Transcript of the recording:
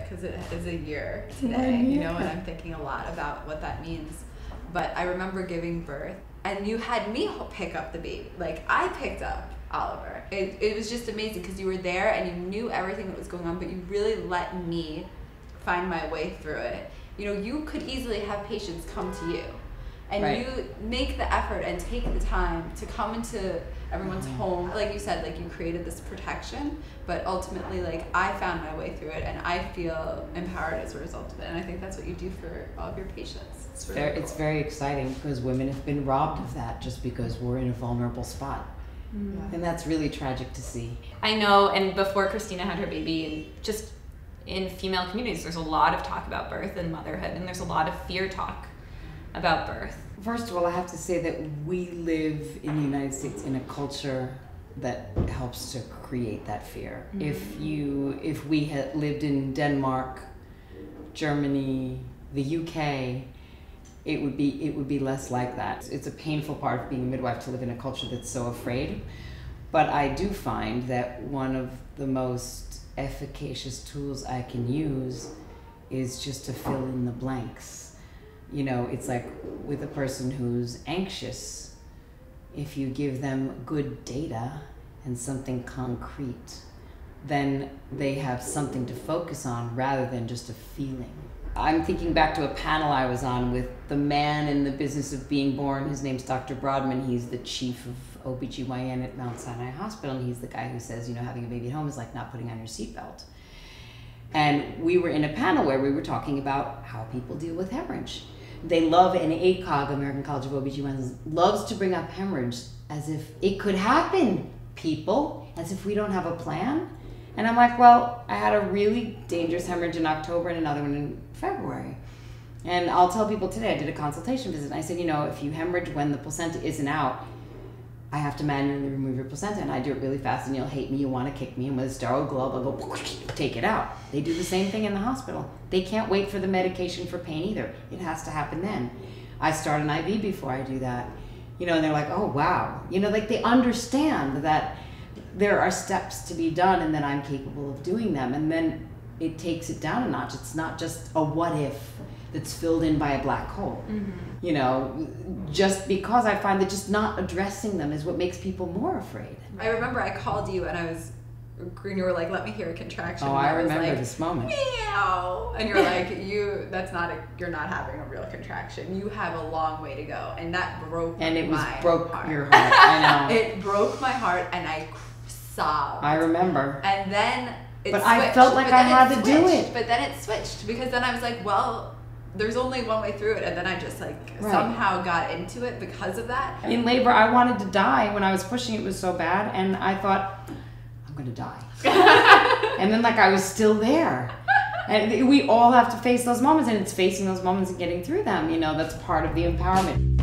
because it is a year today, you know, and I'm thinking a lot about what that means. But I remember giving birth, and you had me pick up the baby. Like, I picked up Oliver. It was just amazing because you were there and you knew everything that was going on, but you really let me find my way through it. You know, you could easily have patients come to you, and you make the effort and take the time to come into everyone's home. Like you said, like, you created this protection, but ultimately, like, I found my way through it, and I feel empowered as a result of it. And I think that's what you do for all of your patients. It's really cool. It's very exciting because women have been robbed of that just because we're in a vulnerable spot. And that's really tragic to see. I know, and before Christina had her baby, and just in female communities, there's a lot of talk about birth and motherhood, and there's a lot of fear talk about birth. First of all, I have to say that we live in the United States in a culture that helps to create that fear. If we had lived in Denmark, Germany, the UK, it would be less like that. It's a painful part of being a midwife to live in a culture that's so afraid. But I do find that one of the most efficacious tools I can use is just to fill in the blanks. You know, it's like with a person who's anxious, if you give them good data and something concrete, then they have something to focus on rather than just a feeling. I'm thinking back to a panel I was on with the man in the business of being born. His name's Dr. Broadman. He's the chief of OBGYN at Mount Sinai Hospital, and he's the guy who says, you know, having a baby at home is like not putting on your seatbelt. And we were in a panel where we were talking about how people deal with hemorrhage. They love, and ACOG, American College of OBGYNs, loves to bring up hemorrhage as if it could happen, people, as if we don't have a plan. And I'm like, well, I had a really dangerous hemorrhage in October and another one in February. And I'll tell people today, I did a consultation visit, and I said, you know, if you hemorrhage when the placenta isn't out, I have to manually remove your placenta, and I do it really fast, and you'll hate me, you'll want to kick me, and with a sterile glove, I'll go take it out. They do the same thing in the hospital. They can't wait for the medication for pain either. It has to happen then. I start an IV before I do that. You know, and they're like, oh, wow. You know, like, they understand that there are steps to be done and that I'm capable of doing them. And then it takes it down a notch. It's not just a what if that's filled in by a black hole. You know, just because I find that just not addressing them is what makes people more afraid. I remember I called you and you were like, let me hear a contraction. Oh, I remember this moment. Meow. And you're like, you're not having a real contraction. You have a long way to go. And that broke my heart. And it broke your heart. I know. It broke my heart, and I sobbed. I remember. And then it switched. I felt like I had to do it. But then it switched, because then I was like, well, there's only one way through it. And then I just somehow got into it because of that. In labor, I wanted to die. When I was pushing, it was so bad. And I thought, I'm going to die. And then I was still there. And we all have to face those moments, and it's facing those moments and getting through them. You know, that's part of the empowerment.